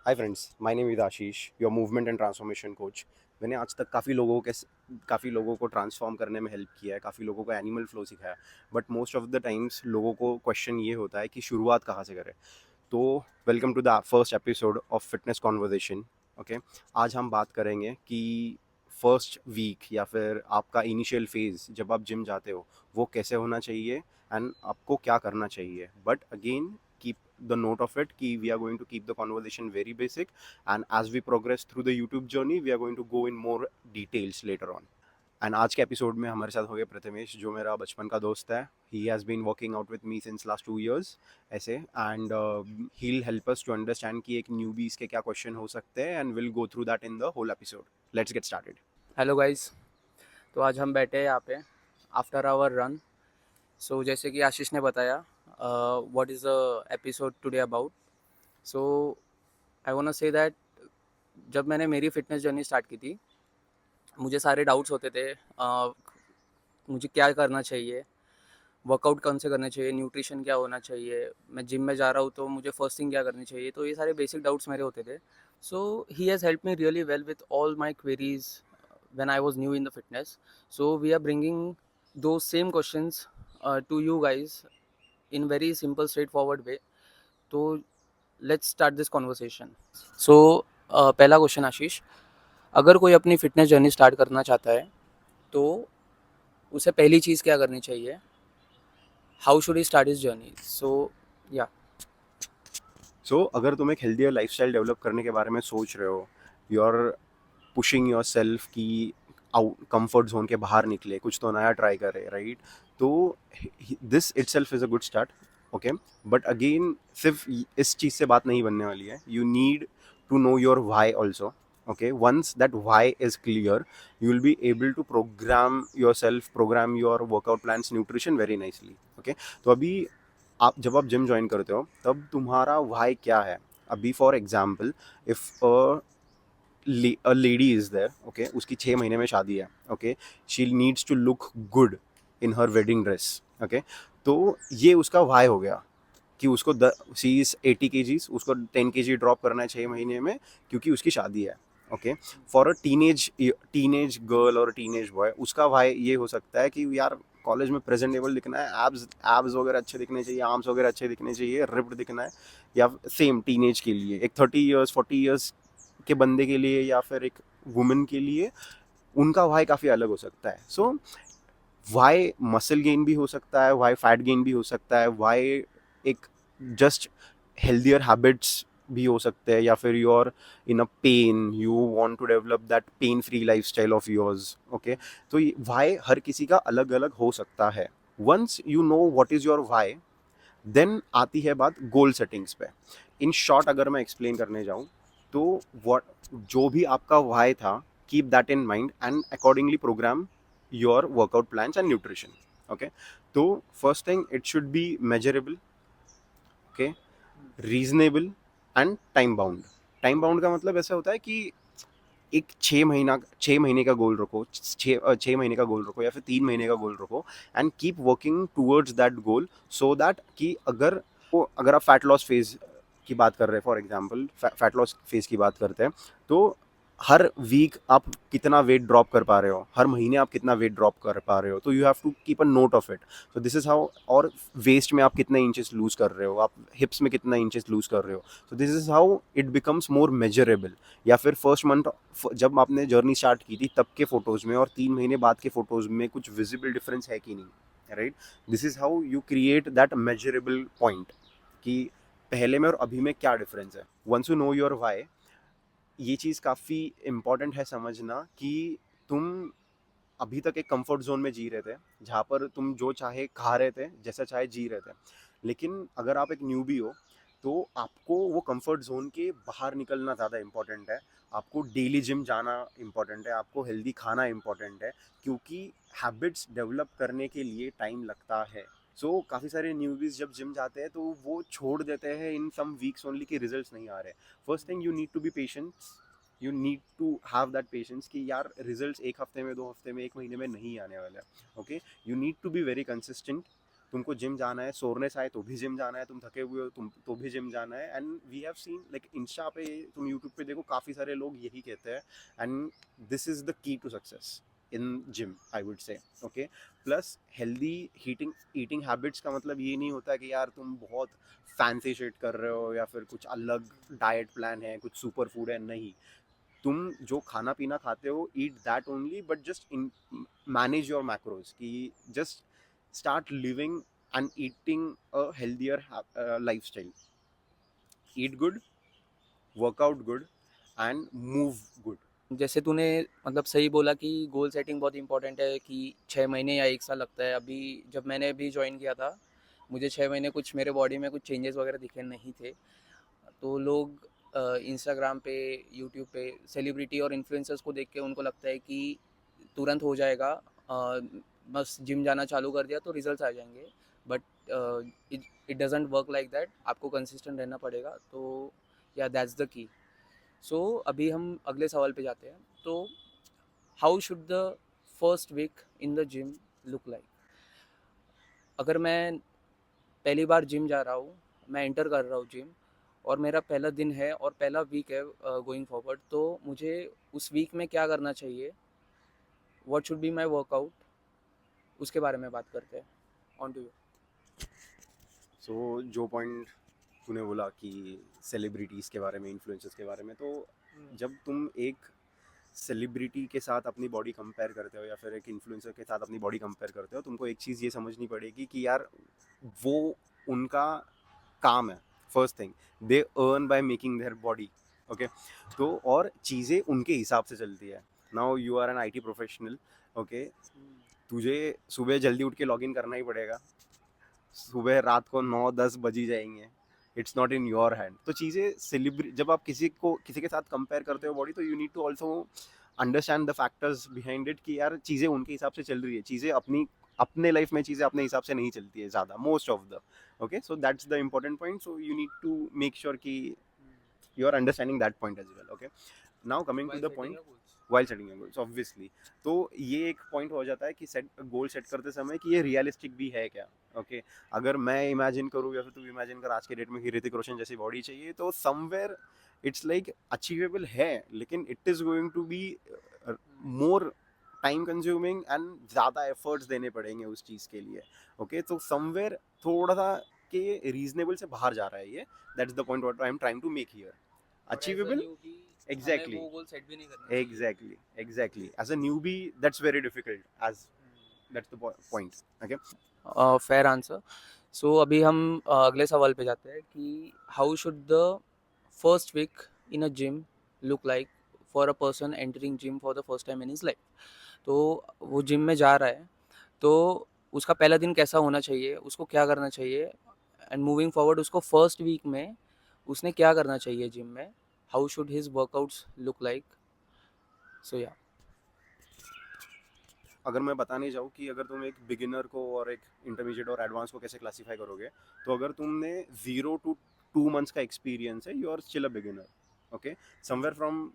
Hi friends, my name is Ashish, your movement and transformation coach. मैंने आज तक काफ़ी लोगों को ट्रांसफॉर्म करने में हेल्प किया है, काफ़ी लोगों को एनिमल फ्लो सिखाया है। But most of the times लोगों को क्वेश्चन ये होता है कि शुरुआत कहाँ से करें। तो welcome to the first episode of fitness conversation. Okay, आज हम बात करेंगे कि फर्स्ट वीक या फिर आपका इनिशियल फेज जब आप जिम जाते हो वो कैसे होना चाहिए एंड आपको क्या करना चाहिए। But again keep the note of it कि we are going to keep the conversation very basic, and as we progress through the YouTube journey we are going to go in more details later on. And आज के episode में हमारे साथ हो गए प्रथमेश, जो मेरा बचपन का दोस्त है। He has been working out with me since last 2 years ऐसे, and he will help us to understand कि एक न्यूबीज के क्या क्वेश्चन हो सकते हैं, and will go through that in the whole episode. Let's get started. Hello guys. तो आज हम बैठे हैं यहाँ पे आफ्टर आवर रन। सो जैसे कि आशीष ने बताया what is the episode today about. So I want to say that जब मैंने मेरी फिटनेस जर्नी स्टार्ट की थी, मुझे सारे डाउट्स होते थे। मुझे क्या करना चाहिए, वर्कआउट कौन से करने चाहिए, न्यूट्रिशन क्या होना चाहिए, मैं जिम में जा रहा हूँ तो मुझे फर्स्ट थिंग क्या करनी चाहिए। तो ये सारे बेसिक डाउट्स मेरे होते थे। So he has help me really well with all my queries when I was new in the fitness. So we are bringing those same questions to you guys in very simple, straightforward way. So let's start this conversation. So पहला question आशीष, अगर कोई अपनी fitness journey start करना चाहता है तो उसे पहली चीज़ क्या करनी चाहिए? How should he start his journey? So yeah so अगर तुम एक हेल्दियर लाइफस्टाइल डेवलप करने के बारे में सोच रहे हो, you are pushing yourself की आउट कंफर्ट जोन के बाहर निकले, कुछ तो नया ट्राई करे, राइट? तो this itself is a good start. Okay, but again सिर्फ इस चीज़ से बात नहीं बनने वाली है। You need to know your why also. Okay, once that why is clear, you will be able to program your workout plans, nutrition very nicely. Okay, तो अभी जब आप जिम ज्वाइन करते हो तब तुम्हारा वाई क्या है? अभी for example, if a lady is there, okay, उसकी 6 महीने में शादी है, okay, she needs to look good in her wedding dress, okay, तो ये उसका वाई हो गया कि उसको शी इज 80 kgs, उसको 10 kg ड्रॉप करना है 6 महीने में क्योंकि उसकी शादी है। Okay, for a teenage girl और टीनेज बॉय उसका भाई ये हो सकता है कि यार कॉलेज में प्रेजेंटेबल दिखना है, एब्स एब्स वगैरह अच्छे दिखने चाहिए, आर्म्स वगैरह अच्छे दिखने चाहिए, रिप्ड दिखना है। या सेम टीनेज के लिए एक 30 years 40 years के बंदे के लिए या फिर एक वुमेन के लिए उनका वाई काफ़ी अलग हो सकता है। सो वाई मसल गेन भी हो सकता है, वाई फैट गेन भी हो सकता है, वाई एक जस्ट हेल्दियर हैबिट्स भी हो सकते हैं, या फिर you are in a pain, you want to develop that pain free life style of yours. Okay, तो वाई हर किसी का अलग अलग हो सकता है। Once you know what is your why, then आती है बात गोल सेटिंग्स पे। इन शॉर्ट अगर मैं एक्सप्लेन करने जाऊँ तो वॉट जो भी आपका वाई था, keep that in mind and accordingly program your workout plans and nutrition. Okay, तो first thing it should be measurable, okay, reasonable and time bound. Time bound का मतलब ऐसा होता है कि एक 6 महीने का गोल रखो, 6 महीने का गोल रखो या फिर 3 महीने का गोल रखो, and keep working towards that goal, so that कि अगर आप फैट लॉस फेज की बात कर रहे हैं, for example fat loss phase की बात करते हैं, तो हर वीक आप कितना वेट ड्रॉप कर पा रहे हो, हर महीने आप कितना वेट ड्रॉप कर पा रहे हो, तो you have to keep a note of it. So this is how. और वेस्ट में आप कितने इंचेस लूज कर रहे हो, आप हिप्स में कितना इंचेस लूज कर रहे हो, सो this is how it becomes more measurable. या फिर फर्स्ट मंथ जब आपने जर्नी स्टार्ट की थी तब के फोटोज में और 3 महीने बाद के फोटोज में कुछ विजिबल डिफरेंस है कि नहीं, right? This is how you create that measurable point कि पहले में और अभी में क्या डिफरेंस है। Once you know your why, ये चीज़ काफ़ी इम्पॉर्टेंट है समझना कि तुम अभी तक एक कंफर्ट जोन में जी रहे थे जहाँ पर तुम जो चाहे खा रहे थे, जैसा चाहे जी रहे थे। लेकिन अगर आप एक न्यूबी हो तो आपको वो कंफर्ट जोन के बाहर निकलना ज़्यादा इम्पोर्टेंट है। आपको डेली जिम जाना इम्पोर्टेंट है, आपको हेल्दी खाना इम्पोर्टेंट है, क्योंकि हैबिट्स डेवलप करने के लिए टाइम लगता है। सो काफ़ी सारे न्यूबीज जब जिम जाते हैं तो वो छोड़ देते हैं इन सम वीक्स ओनली कि रिजल्ट्स नहीं आ रहे। First thing, you need to be patient, you need to have that patience कि यार रिजल्ट्स एक हफ्ते में, 2 हफ्ते में, एक महीने में नहीं आने वाले। Okay, you need to be very consistent. तुमको जिम जाना है, सोरनेस आए तो भी जिम जाना है, तुम थके हुए हो तुम तो भी जिम जाना है। And we have seen like insta पे, तुम यूट्यूब पे देखो, काफ़ी सारे लोग यही कहते हैं। And this is the key to success in gym, I would say. Okay, plus healthy heating eating habits का मतलब ये नहीं होता कि यार तुम बहुत फैंसी शिट कर रहे हो या फिर कुछ अलग डाइट प्लान है, कुछ सुपर फूड है, नहीं। तुम जो खाना पीना खाते हो, eat that only, but just in manage your macros, कि just start living and eating a healthier lifestyle. Eat good, workout good, and move good. जैसे तूने मतलब सही बोला कि गोल सेटिंग बहुत इंपॉर्टेंट है, कि 6 महीने या 1 साल लगता है। अभी जब मैंने अभी ज्वाइन किया था, मुझे 6 महीने कुछ मेरे बॉडी में कुछ चेंजेस वगैरह दिखे नहीं थे। तो लोग इंस्टाग्राम पे, यूट्यूब पे सेलिब्रिटी और इन्फ्लुएंसर्स को देख के उनको लगता है कि तुरंत हो जाएगा, बस जिम जाना चालू कर दिया तो रिजल्ट्स आ जाएंगे। But it it doesn't work like that, आपको कंसिस्टेंट रहना पड़ेगा। तो या दैट्स द की। सो अभी हम अगले सवाल पे जाते हैं। तो how should the first week in the gym look like? अगर मैं पहली बार जिम जा रहा हूँ, मैं एंटर कर रहा हूँ जिम, और मेरा पहला दिन है और पहला वीक है गोइंग फॉरवर्ड, तो मुझे उस वीक में क्या करना चाहिए? What should be my workout? उसके बारे में बात करते हैं। On to you. सो जो पॉइंट तूने बोला कि सेलिब्रिटीज़ के बारे में, इन्फ्लुएंसर्स के बारे में, तो जब तुम एक सेलिब्रिटी के साथ अपनी बॉडी कंपेयर करते हो या फिर एक इन्फ्लुएंसर के साथ अपनी बॉडी कंपेयर करते हो, तुमको एक चीज़ ये समझनी पड़ेगी कि यार वो उनका काम है। First thing, they earn by making their body. Okay, तो और चीज़ें उनके हिसाब से चलती है। Now you are an IT professional. Okay, तुझे सुबह जल्दी उठ के लॉगिन करना ही पड़ेगा, सुबह रात को 9-10 बज ही जाएंगे। It's not in your hand. तो चीज़ें सेलिब्रेट, जब आप किसी के साथ कंपेयर करते हो बॉडी, तो you need to also understand the factors behind it, कि यार चीज़ें उनके हिसाब से चल रही है। चीज़ें अपने लाइफ में चीज़ें अपने हिसाब से नहीं चलती है ज़्यादा, most of the. Okay, so that's the important point. So you need to make sure कि you are understanding that point as well. Okay, now coming to While the setting point, your goals. while setting your goals obviously, तो ये एक point हो जाता है कि goal set करते समय कि ये रियलिस्टिक भी है क्या। ओके, अगर मैं इमेजिन करूँ या फिर तू इमेजिन कर आज के डेट में कि ऋतिक रोशन जैसी बॉडी चाहिए, तो समवेयर इट्स लाइक अचीवेबल है, लेकिन it is going to be more time consuming and ज़्यादा एफर्ट्स देने पड़ेंगे उस चीज़ के लिए। ओके, तो समवेयर थोड़ा सा के रीजनेबल से बाहर जा रहा है ये। That's the point what I am trying to make here. और एज अ अचीवेबल, न्यूबी हमें exactly, वो गोल सेट भी नहीं करना चाहिए। exactly, as a newbie that's very difficult, as that's the point. Okay, fair answer. So अभी हम अगले सवाल पे जाते हैं कि how should the first week in a gym look like for a person entering gym for the first time in his life? तो वो जिम में जा रहा है, तो उसका पहला दिन कैसा होना चाहिए, उसको क्या करना चाहिए, एंड मूविंग फॉरवर्ड उसको फर्स्ट वीक में उसने क्या करना चाहिए जिम में? How should his workouts look like? So yeah. अगर मैं बताने जाऊँ कि अगर तुम एक बिगिनर को और एक इंटरमीडिएट और एडवांस को कैसे क्लासीफाई करोगे, तो अगर तुमने 0 to 2 months का एक्सपीरियंस है, you are still a beginner. Okay, somewhere from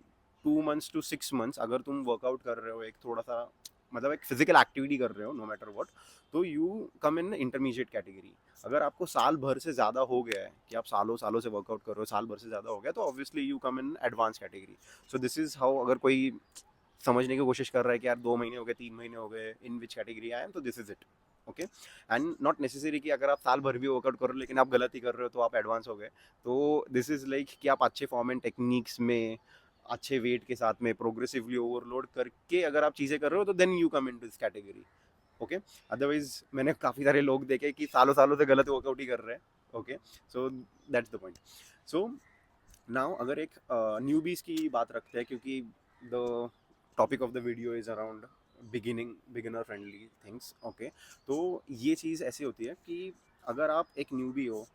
2 months to 6 months अगर तुम वर्कआउट कर रहे हो, एक थोड़ा सा मतलब एक फिजिकल एक्टिविटी कर रहे हो, नो मैटर व्हाट, तो you come in intermediate category. अगर आपको साल भर से ज़्यादा हो गया है, कि आप सालों सालों से वर्कआउट कर रहे हो, साल भर से ज़्यादा हो गया, तो obviously you come in advance category. So this is how, अगर कोई समझने की कोशिश कर रहा है कि यार 2 महीने हो गए, 3 महीने हो गए, इन विच कैटेगरी आई एम, तो this is it. Okay, and not necessary कि अगर आप साल भर भी वर्कआउट करो लेकिन आप गलत ही कर रहे हो तो आप एडवांस हो गए। तो दिस इज लाइक कि आप अच्छे फॉर्म एंड टेक्निक्स में, अच्छे वेट के साथ में, प्रोग्रेसिवली ओवरलोड करके अगर आप चीज़ें कर रहे हो, तो then you come in to this category. Okay, otherwise मैंने काफ़ी सारे लोग देखे कि सालों सालों से गलत वर्कआउट ही कर रहे हैं। Okay, so that's the point. So now अगर एक न्यूबीज की बात रखते हैं, क्योंकि the topic of the video is around beginner friendly things. Okay, तो ये चीज़ ऐसी होती है कि अगर आप एक न्यूबी हो,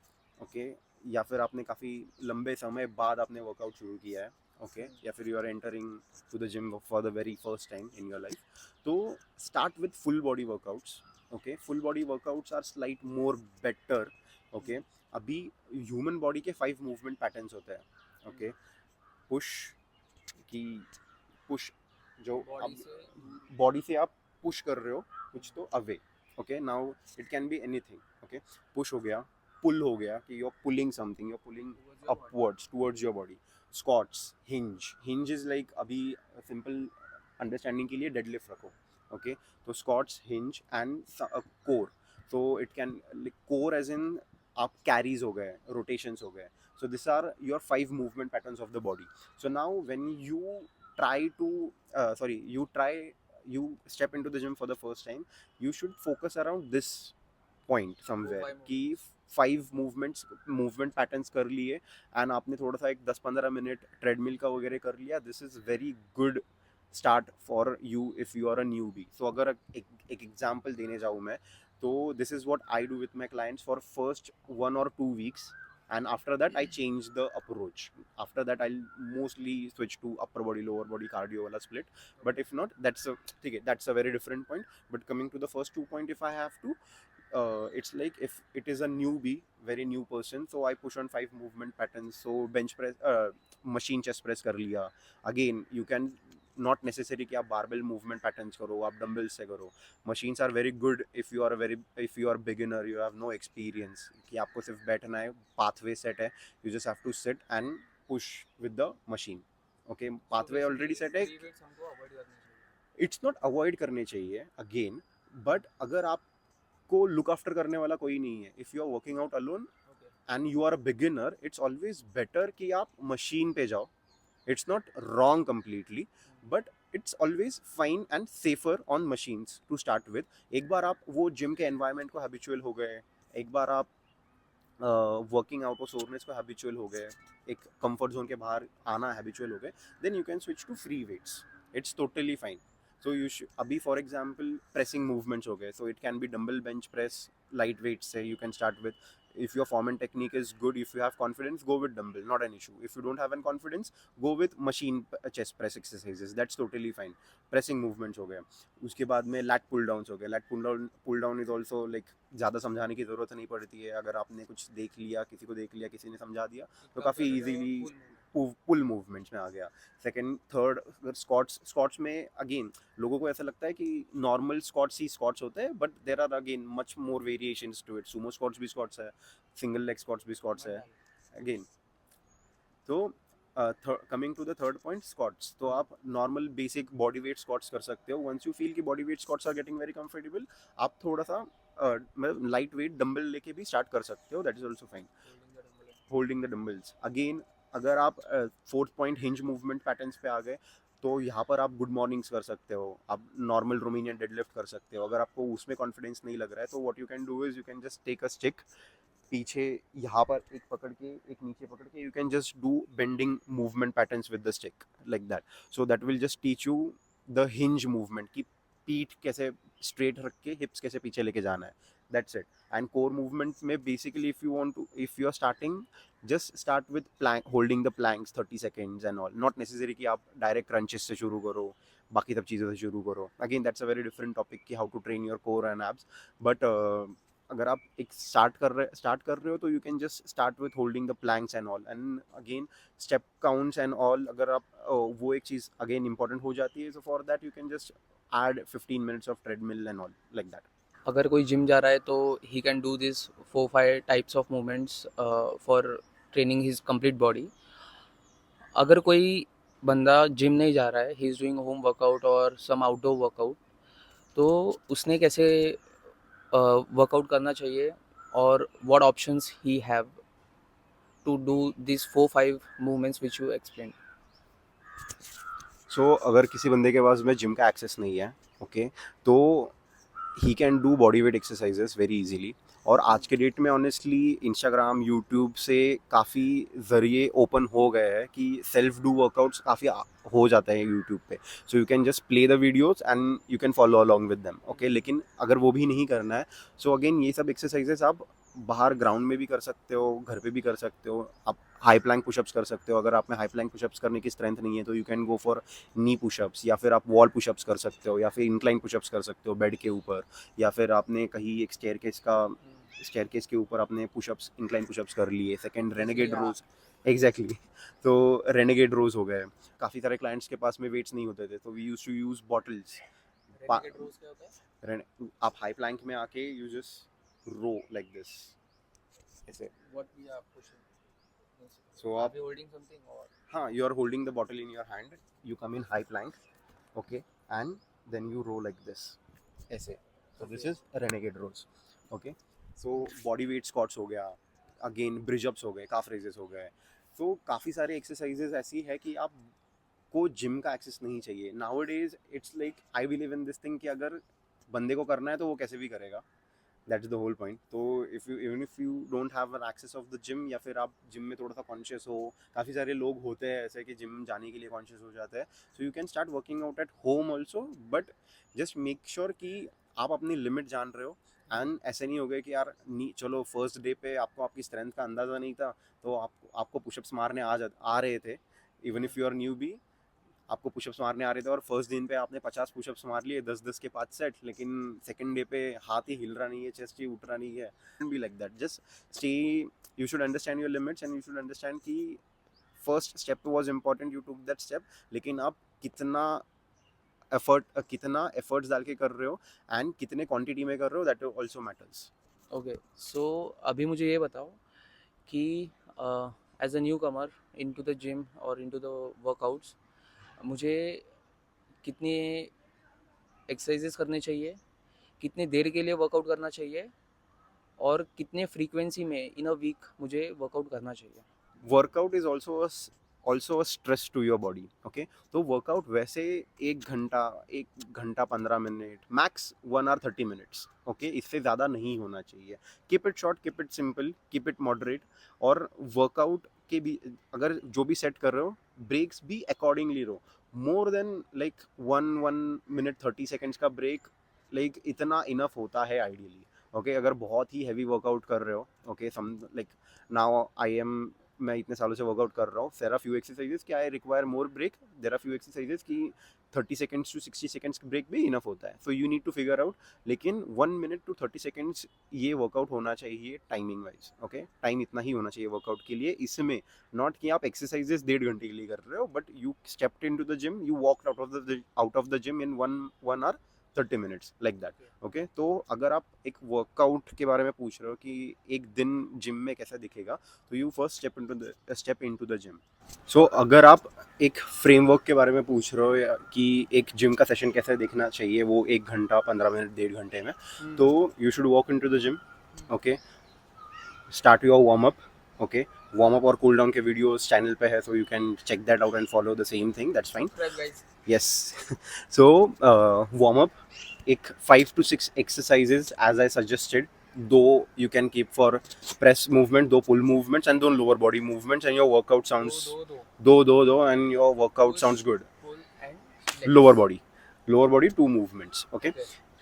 ओके, या फिर आपने काफ़ी लंबे समय बाद आपने वर्कआउट शुरू किया है, ओके, या फिर you are entering to the gym for the very first time in your life, तो start with full body workouts. Okay, full body workouts are slight more better. Okay, अभी ह्यूमन बॉडी के 5 movement patterns होते हैं। Okay, push, की push, जो body अब से body से आप पुश कर रहे हो कुछ, तो away. Okay, now it can be anything. Okay, push हो गया, पुल हो गया कि you are pulling something, you are pulling upwards towards your body. Squats, hinge is like, अभी सिंपल अंडरस्टैंडिंग के लिए डेडलिफ्ट रखो. ओके, तो स्क्वाट्स, हिंज एंड कोर. तो it can like core as in आप कैरीज हो गए, रोटेशंस हो गए. So these are your 5 movement patterns of the body. So now when you try to you step into the gym for the first time, you should focus around this point somewhere कि 5 movement patterns कर लिए and आपने थोड़ा सा एक 10-15 minute treadmill का वगैरह कर लिया. This is very good start for you if you are a newbie. So अगर एक एग्जाम्पल देने जाऊँ मैं, तो this is what I do with my clients for first 1 or 2 weeks. And after that I change the approach. After that I'll mostly switch to upper body lower body cardio wala split. But if not, that's a very different point. But coming to the first 2 point, if I have to, it's like if it is a newbie, very new person, so I push on 5 movement patterns. So bench press, machine chest press कर लिया. Again you can not necessary कि आप barbell movement patterns करो, आप dumbbells से करो. Machines are very good if you are beginner, you have no experience, कि आपको सिर्फ बैठना है, pathway set है, you just have to sit and push with the machine. Okay, pathway already set है. It's not avoid करने चाहिए again, but अगर आपको look after करने वाला कोई नहीं है, if you are working out alone and you are a beginner, it's always better कि आप machine पे जाओ. It's not wrong completely, but it's always fine and safer on machines to start with. एक बार आप वो जिम के environment को habitual हो गए, एक बार आप वर्किंग आउट और सोरनेस को हैबिचुअल हो गए, एक कंफर्ट जोन के बाहर आना हैबिचुअल हो गए, then you can switch to free weights. It's totally fine. So अभी फॉर एग्जांपल प्रेसिंग मूवमेंट्स हो गए, so it can be dumbbell bench press, light weights से you can start with. If your form and technique is good, if you have confidence, go with dumbbell, not an issue. If you don't have any confidence, go with machine chest press exercises, that's totally fine. Pressing movements हो गए, उसके बाद में lat pull downs हो गए. Lat pull down is also like ज़्यादा समझाने की ज़रूरत नहीं पड़ती है. अगर आपने कुछ देख लिया, किसी को देख लिया, किसी ने समझा दिया, तो काफ़ी ईजीली पुल मूवमेंट्स में आ गया. सेकंड थर्ड, अगर स्क्वाट्स में अगेन लोगों को ऐसा लगता है कि नॉर्मल स्क्वाट्स ही स्क्वाट्स होते हैं, but there are again much more variations to it. Sumo squats भी स्क्वाट्स है, सिंगल लेग स्क्वाट्स भी स्क्वाट्स है अगेन. तो coming to the third point, squats, तो आप normal basic body weight squats कर सकते हो. वंस यू फील कि body weight squats are getting very comfortable, आप थोड़ा सा मतलब लाइट वेट डंबल लेके भी स्टार्ट कर सकते हो. That is also fine. Holding the dumbbells again. अगर आप fourth point hinge movement patterns पे आ गए, तो यहाँ पर आप गुड मॉर्निंग्स कर सकते हो, आप नॉर्मल रोमेनियन डेडलिफ्ट कर सकते हो. अगर आपको उसमें कॉन्फिडेंस नहीं लग रहा है, तो what you can do is you can just take a stick, पीछे यहाँ पर एक पकड़ के, एक नीचे पकड़ के, you can just do bending movement patterns with the stick like that. So that will just teach you the hinge movement, की पीठ कैसे स्ट्रेट रख के हिप्स कैसे पीछे लेके जाना है. That's it. And core movement में basically if you are starting, just start with plank, holding the planks 30 seconds and all. Not necessary कि आप डायरेक्ट क्रंचेस से शुरू करो, बाकी सब चीज़ों से शुरू करो. Again that's a very different topic कि how to train your core and abs. But अगर आप एक स्टार्ट कर रहे हो, तो you can just start with holding the planks and all. And again step counts and all, अगर आप वो एक चीज़ अगेन इंपॉर्टेंट हो जाती है. So for that you can just add 15 minutes of treadmill and all like that. अगर कोई gym जा रहा है तो he can do this 4-5 types of movements for training his complete body. अगर कोई बंदा जिम नहीं जा रहा है, he is doing home workout और सम आउटडोर वर्कआउट, तो उसने कैसे वर्कआउट करना चाहिए और what options he have to do this 4-5 movements which you explain. So अगर किसी बंदे के पास में जिम का एक्सेस नहीं है, ओके, तो he can do body weight exercises very easily. और आज के डेट में ऑनेस्टली इंस्टाग्राम, यूट्यूब से काफ़ी ज़रिए ओपन हो गए हैं कि सेल्फ डू वर्कआउट्स काफ़ी हो जाता है यूट्यूब पे. सो you can just play the videos and you can follow along with them. Okay, लेकिन अगर वो भी नहीं करना है, सो अगेन ये सब एक्सरसाइजेस आप बाहर ग्राउंड में भी कर सकते हो, घर पे भी कर सकते हो. आप हाई प्लैंक पुशअप्स कर सकते हो. अगर आप में हाई प्लैंक पुशअप्स करने की स्ट्रेंथ नहीं है, तो you can go for knee pushups, या फिर आप वॉल पुशअप्स कर सकते हो, या फिर इंक्लाइन पुशअप्स कर सकते हो बेड के ऊपर, या फिर आपने कहीं एक स्टेयरकेस के ऊपर आपने पुशअप्स, इंक्लाइन पुशअप्स कर लिए. सेकंड रेनेगेड रोज. एग्जैक्टली. तो रेनेगेड रोज हो गए. काफ़ी सारे क्लाइंट्स के पास में वेट्स नहीं होते थे, तो we use to use bottles. आप हाई प्लैंक में आके you just row like this, ऐसे. What we are pushing? So Are आप, we holding something or? हाँ, you are holding the bottle in your hand, you come in high plank, okay, and then you row like this, ऐसे. So this Okay. is renegade rows, okay. So body weight squats हो गया, again bridge ups हो गए, calf raises हो गए. तो काफ़ी सारे एक्सरसाइजेज ऐसी है कि आप को जिम का एक्सेस नहीं चाहिए. Now days it's like I believe in this thing कि अगर बंदे को करना है तो वो कैसे भी करेगा. That's the whole point. तो if you don't have an access of the gym, या फिर आप जिम में थोड़ा सा कॉन्शियस हो, काफ़ी सारे लोग होते हैं ऐसे कि जिम जाने के लिए कॉन्शियस हो जाते हैं, सो you can start working out at home also, but just make sure कि आप अपनी लिमिट जान रहे हो. एंड ऐसे नहीं हो गए कि यार चलो फर्स्ट डे पे आपको आपकी स्ट्रेंथ का अंदाज़ा नहीं था, तो आपको पुशअप्स मारने आ रहे थे. Even if you are newbie, आपको पुशअप्स मारने आ रहे थे और फर्स्ट दिन पे आपने 50 पुशअप्स मार लिए, 10-10 के 5 सेट, लेकिन सेकंड डे पे हाथ ही हिल रहा नहीं है, चेस्ट ही उठ रहा नहीं है. Be like that. Just stay, you should understand your limits and you should understand कि first step was important, you took that step, लेकिन आप कितना एफर्ट्स डाल के कर रहे हो एंड कितने क्वांटिटी में कर रहे हो, that also matters. Okay, so अभी मुझे ये बताओ कि as a newcomer into the gym और इनटू द वर्कआउट्स मुझे कितनी एक्सरसाइजेस करने चाहिए, कितनी देर के लिए वर्कआउट करना चाहिए और कितने फ्रीक्वेंसी में इन अ वीक मुझे वर्कआउट करना चाहिए. Workout is also a stress to your body, okay. तो वर्कआउट वैसे 1 घंटा 15 minute, max 1 hour 30 minutes, okay. इससे ज़्यादा नहीं होना चाहिए. Keep it short, keep it simple, keep it moderate. और वर्कआउट के भी अगर जो भी सेट कर रहे हो, ब्रेक्स भी अकॉर्डिंगली लो. More than like 1 minute 30 seconds का ब्रेक, लाइक इतना इनफ होता है आइडियली, ओके. अगर बहुत ही हैवी वर्कआउट कर रहे हो, ओके, सम लाइक नाउ मैं इतने सालों से वर्कआउट कर रहा हूँ, देयर आर फ्यू एक्सरसाइजेस कि I require more break, there are few exercises कि 30 seconds to 60 seconds ब्रेक भी इनफ होता है. So you need to figure out, लेकिन 1 minute to 30 seconds ये वर्कआउट होना चाहिए टाइमिंग वाइज, ओके. टाइम इतना ही होना चाहिए वर्कआउट के लिए. इसमें नॉट कि आप एक्सरसाइजेस 1.5 घंटे के लिए कर रहे हो, but you stepped in to the gym, you walked out of the gym in 1 hour 30 minutes like that, okay. तो अगर आप एक वर्कआउट के बारे में पूछ रहे हो कि एक दिन जिम में कैसा दिखेगा, तो you first step into the gym. So अगर आप एक फ्रेमवर्क के बारे में पूछ रहे हो कि एक जिम का सेशन कैसा दिखना चाहिए, वो 1 घंटा 15 मिनट 1.5 घंटे में, तो you should walk into the gym, okay. Start your warm up, okay. Warm up और कूल डाउन के वीडियोस चैनल पे है, so you can check that out and follow the same thing, that's fine. Yes. So warm up, एक 5 to 6 exercises as I suggested. Though you can keep for press movement, 2 pull movements and 2 lower body movements, and your workout sounds do and your workout sounds good. Lower body 2 movements, okay.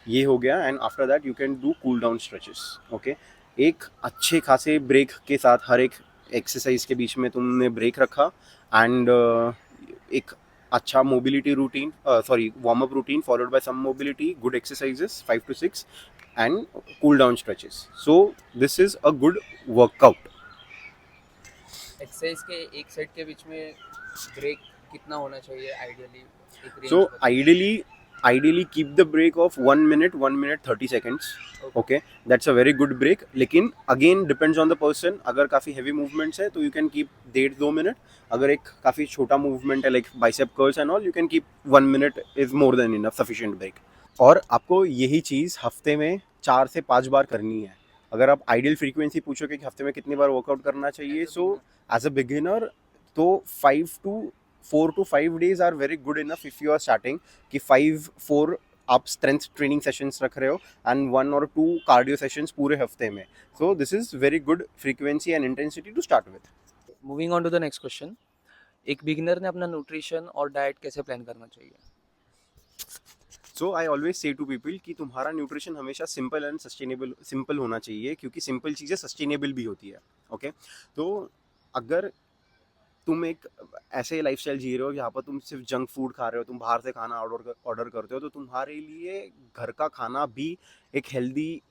ये हो गया. And after that you can do cool down stretches, okay. एक अच्छे खासे break के साथ हर एक exercise के बीच में तुमने ब्रेक रखा, एंड एक अच्छा mobility routine, sorry warm up routine followed by some mobility, good exercises 5 to 6 and cool down stretches. So this is a good workout. Exercise के एक सेट के बीच में ब्रेक कितना होना चाहिए ideally? So ideally keep the break of 1 minute 30 seconds, okay. That's a very good break. लेकिन again depends on the person. अगर काफ़ी heavy movements है तो you can keep 1.5-2 minute. अगर एक काफ़ी छोटा movement है like bicep curls and all, you can keep 1 minute is more than enough, sufficient break. और आपको यही चीज़ हफ्ते में 4 से 5 बार करनी है. अगर आप आइडियल फ्रीक्वेंसी पूछोगे कि हफ्ते में कितनी बार वर्कआउट करना चाहिए, सो एज अ बिगिनर तो 4 to 5 days are very good enough if you are starting. कि 5-4 आप स्ट्रेंथ ट्रेनिंग सेशंस रख रहे हो एंड 1 or 2 कार्डियो सेशंस पूरे हफ्ते में. So this is very good frequency and intensity to start with. Moving on to the next question, एक beginner ने अपना न्यूट्रिशन और डाइट कैसे प्लान करना चाहिए? So I always say to people कि तुम्हारा न्यूट्रिशन हमेशा सिंपल एंड सिंपल होना चाहिए, क्योंकि सिंपल चीज़ें सस्टेनेबल भी होती है, ओके. तो अगर तुम एक ऐसे लाइफस्टाइल जी रहे हो जहाँ पर तुम सिर्फ जंक फूड खा रहे हो, तुम बाहर से खाना ऑर्डर करते हो, तो तुम्हारे लिए घर का खाना भी एक हेल्दी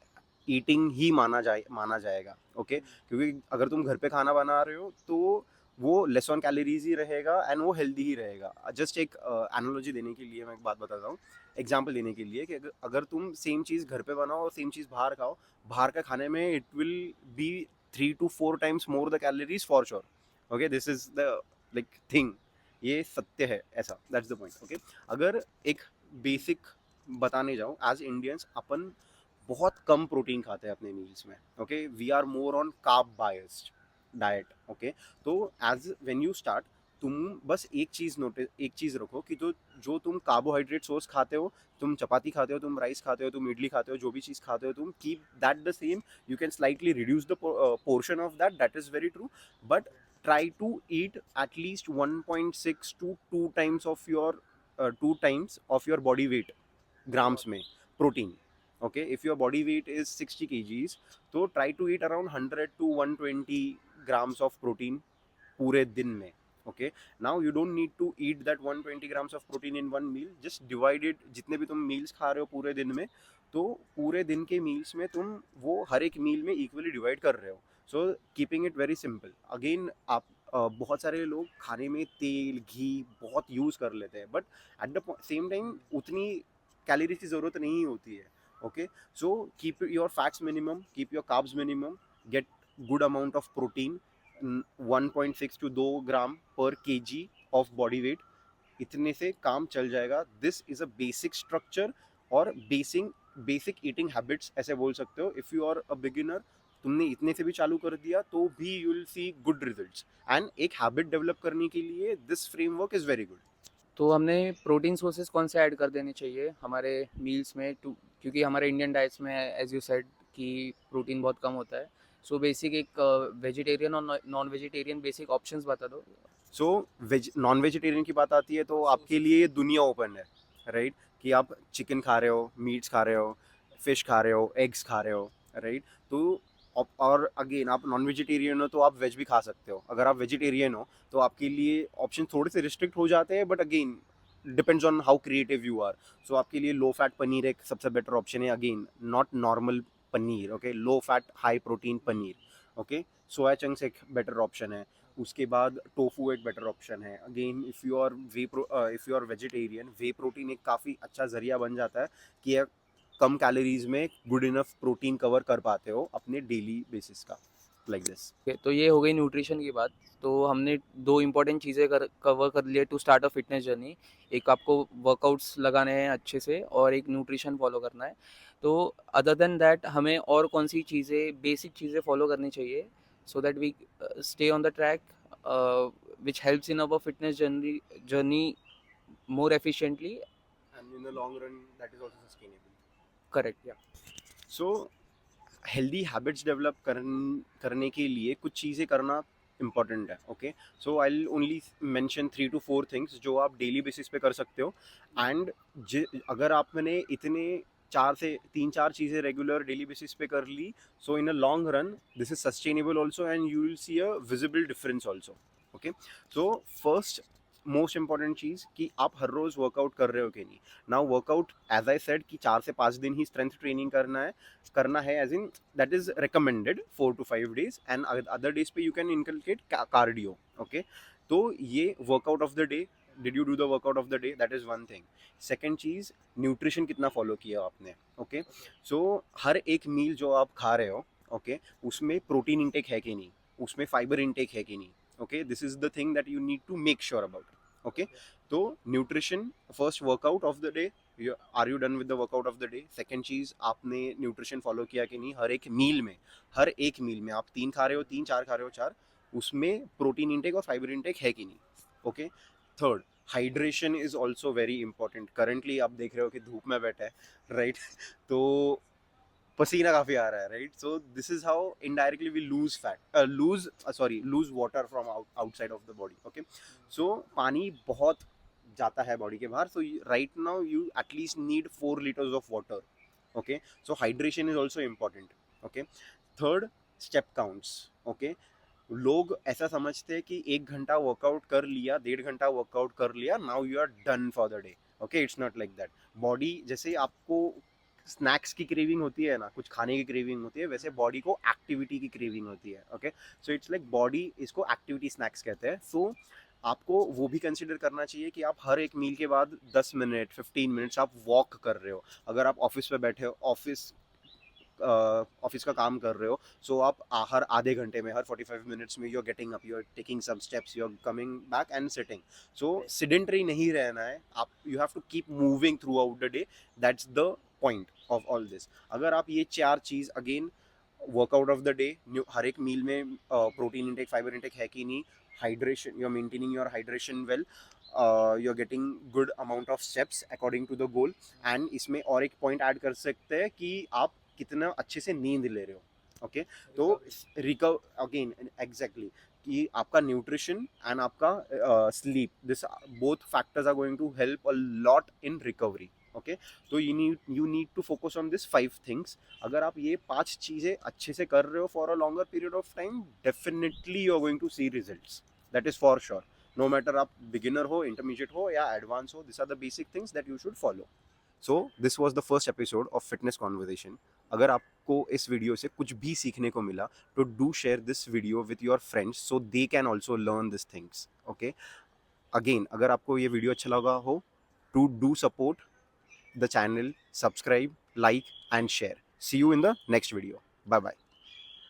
ईटिंग ही माना जाएगा, ओके. क्योंकि अगर तुम घर पे खाना बना रहे हो तो वो लेस ऑन कैलोरीज ही रहेगा एंड वो हेल्दी ही रहेगा. जस्ट एक एनालॉजी देने के लिए मैं एक बात बताता हूँ, एग्जाम्पल देने के लिए कि अगर तुम सेम चीज़ घर पे बनाओ और सेम चीज़ बाहर खाओ, बाहर का खाने में it will be 3 to 4 times more the calories for sure. Okay, this is the like thing, ये सत्य है ऐसा, दैट्स द पॉइंट. ओके, अगर एक बेसिक बताने जाओ, एज इंडियंस अपन बहुत कम प्रोटीन खाते हैं अपने मील्स में. Okay, we are more on carb biased diet. Okay, तो एज व्हेन यू स्टार्ट, तुम बस एक चीज़ नोटिस, एक चीज़ रखो कि जो जो तुम कार्बोहाइड्रेट सोर्स खाते हो, तुम चपाती खाते हो, तुम राइस खाते हो, तुम इडली खाते हो, जो भी चीज़ खाते हो, तुम keep that the same. You can slightly reduce the portion of that, that is very true. But try to eat at least 1.6 to 2 times of your 2 times of your body weight grams में protein. Okay, if your body weight is 60 kgs, तो try to eat around 100 to 120 grams of protein पूरे दिन में. Okay, now you don't need to eat that 120 grams of protein in one meal. Just divide it, जितने भी तुम meals खा रहे हो पूरे दिन में, तो पूरे दिन के meals में तुम वो हर एक meal में equally divide कर रहे हो. So keeping it very simple. Again आप बहुत सारे लोग खाने में तेल घी बहुत यूज़ कर लेते हैं, but at the same time उतनी कैलोरीज की ज़रूरत नहीं होती है. Okay, so keep your fats minimum, keep your carbs minimum, get good amount of protein, 1.6 to 2 ग्राम पर केजी ऑफ बॉडी वेट, इतने से काम चल जाएगा. This is a basic structure और बेसिक ईटिंग हैबिट्स ऐसे बोल सकते हो. If you are a beginner, तुमने इतने से भी चालू कर दिया तो भी you will see good results. And एक हैबिट डेवलप करने के लिए this framework is very good. तो हमने प्रोटीन सोर्सेज कौन से ऐड कर देने चाहिए हमारे मील्स में टू, क्योंकि हमारे इंडियन डाइट्स में एज यू सेड कि प्रोटीन बहुत कम होता है. सो बेसिक एक वेजिटेरियन और नॉन वेजिटेरियन बेसिक ऑप्शंस बता दो. सो नॉन वेजिटेरियन की बात आती है तो आपके लिए ये दुनिया ओपन है, राइट? कि आप चिकन खा रहे हो, मीट्स खा रहे हो, फिश खा रहे हो, एग्स खा रहे हो, राइट? तो और अगेन आप नॉन वेजिटेरियन हो तो आप वेज भी खा सकते हो. अगर आप वेजिटेरियन हो तो आपके लिए ऑप्शन थोड़े से रिस्ट्रिक्ट हो जाते हैं, but again depends on how creative you are. So आपके लिए लो फैट पनीर एक सबसे बेटर ऑप्शन है. Again not normal paneer, okay, low fat high protein paneer. Okay, soya chunks एक बेटर ऑप्शन है. उसके बाद टोफू एक बेटर ऑप्शन है. Again if you are vegetarian, whey protein एक काफ़ी अच्छा ज़रिया बन जाता है कि आप कम कैलोरीज में गुड इनफ प्रोटीन कवर कर पाते हो अपने डेली बेसिस का, लाइक दिस. तो ये हो गई न्यूट्रिशन की बात. तो हमने दो इंपॉर्टेंट चीज़ें कवर कर लिए to start a fitness journey. एक आपको वर्कआउट्स लगाने हैं अच्छे से और एक न्यूट्रिशन फॉलो करना है. तो अदर देन दैट हमें और कौन सी चीज़ें बेसिक चीज़ें फॉलो करनी चाहिए so that we stay on the track which helps in our fitness journey more efficiently. And in the long run that is also sustainable. Correct. Yeah. So healthy habits develop करने के लिए कुछ चीज़ें करना important है. Okay, so I will only mention 3 to 4 things जो आप daily basis पे कर सकते हो. एंड अगर आपने इतने 4 चीज़ें रेगुलर डेली बेसिस पे कर ली, so in a long run this is sustainable also and you will see a visible difference also. Okay, so first most important चीज़ कि आप हर रोज़ वर्कआउट कर रहे हो कि नहीं. Now workout as I said कि 4 से 5 दिन ही स्ट्रेंथ ट्रेनिंग करना है, as in that is recommended 4 to 5 days. And other days पे you can inculcate cardio. Okay, तो ये workout of the day, did you do the workout of the day, that is one thing. Second चीज़, nutrition कितना follow किया आपने. Okay, सो हर एक मील जो आप खा रहे हो, ओके, उसमें प्रोटीन इंटेक है कि नहीं, उसमें फाइबर इंटेक है कि नहीं. Okay, this is the thing that you need to make sure about. Okay, तो nutrition first, workout of the day, are you done with the workout of the day. Second चीज़, आपने nutrition follow किया कि नहीं हर एक meal में आप 3 खा रहे हो 3, 4 खा रहे हो 4, उसमें प्रोटीन इंटेक और फाइबर इंटेक है कि नहीं. Okay, third, hydration is also very important. Currently आप देख रहे हो कि धूप में बैठे हैं, राइट? तो पसीना काफ़ी आ रहा है, right? So this is how indirectly we lose water from outside of the body. Okay, so पानी बहुत जाता है बॉडी के बाहर. So right now you at least need 4 liters of water. Okay, so hydration is also important. Okay, third, step counts. Okay, लोग ऐसा समझते हैं कि 1 घंटा वर्कआउट कर लिया, 1.5 घंटा वर्कआउट कर लिया, now you are done for the day. Okay, it's not like that. Body जैसे आपको स्नैक्स की क्रेविंग होती है ना, कुछ खाने की क्रेविंग होती है, वैसे बॉडी को एक्टिविटी की क्रेविंग होती है. Okay, so it's like body इसको एक्टिविटी स्नैक्स कहते हैं. सो आपको वो भी कंसिडर करना चाहिए कि आप हर एक मील के बाद 10 मिनट 15 मिनट्स आप वॉक कर रहे हो. अगर आप ऑफिस पे बैठे हो, ऑफिस का काम कर रहे हो, सो आप हर आधे घंटे में, हर 45 मिनट्स में you are getting up, you are taking some steps, you are coming back and sitting. So sedentary नहीं रहना है आप, you have to keep moving throughout the day. That's the point of all this. अगर आप ये चार चीज़ again, workout of the day, हर एक मील में प्रोटीन इंटेक, फाइबर इंटेक है कि नहीं, hydration, you are maintaining your hydration well, you are getting good amount of steps according to the goal. And इसमें और एक पॉइंट ऐड कर सकते हैं कि आप कितना अच्छे से नींद ले रहे हो. ओके, तो रिकवर अगेन एग्जैक्टली कि आपका न्यूट्रिशन एंड आपका sleep, this both factors are going to help a lot in recovery. Okay, तो you need to focus on this 5 things. अगर आप ये 5 चीज़ें अच्छे से कर रहे हो for a longer period of time, definitely you are going to see results. That is for sure. No matter आप बिगिनर हो, इंटरमीडिएट हो या एडवांस हो, this are the basic things that you should follow. So this was the first episode of fitness conversation. अगर आपको इस video से कुछ भी सीखने को मिला, तो do share this video with your friends so they can also learn this things. Okay, again अगर आपको ये वीडियो अच्छा लगा हो, to do support the channel, subscribe, like and share. See you in the next video. Bye bye.